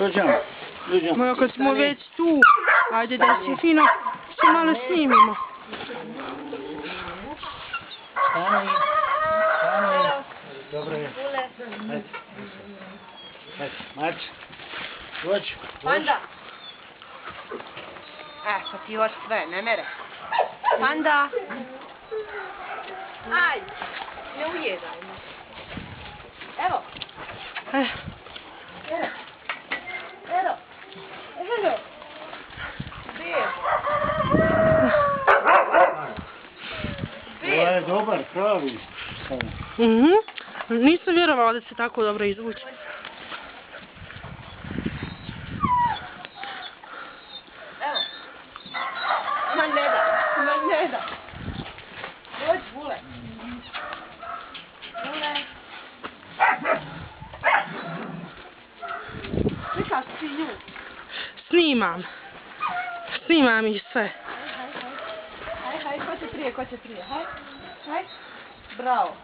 Dođemo. Moja, kad smo već tu, ajde da se fino, se malo snimimo. Stani. Dobro je. Hajde. Marč. Dođi. Panda. Pa ti još sve, ne mere. Panda. Aj, ne ujedaj me. Evo. Evo. Ovo je dobar, pravi. Nisam vjerovala da se tako dobro izvuče. Evo. Ma ne da. Dođi, Bule. Slikaš ti nju. Snimam ih sve. Haj, ko će prije, haj. Bravo.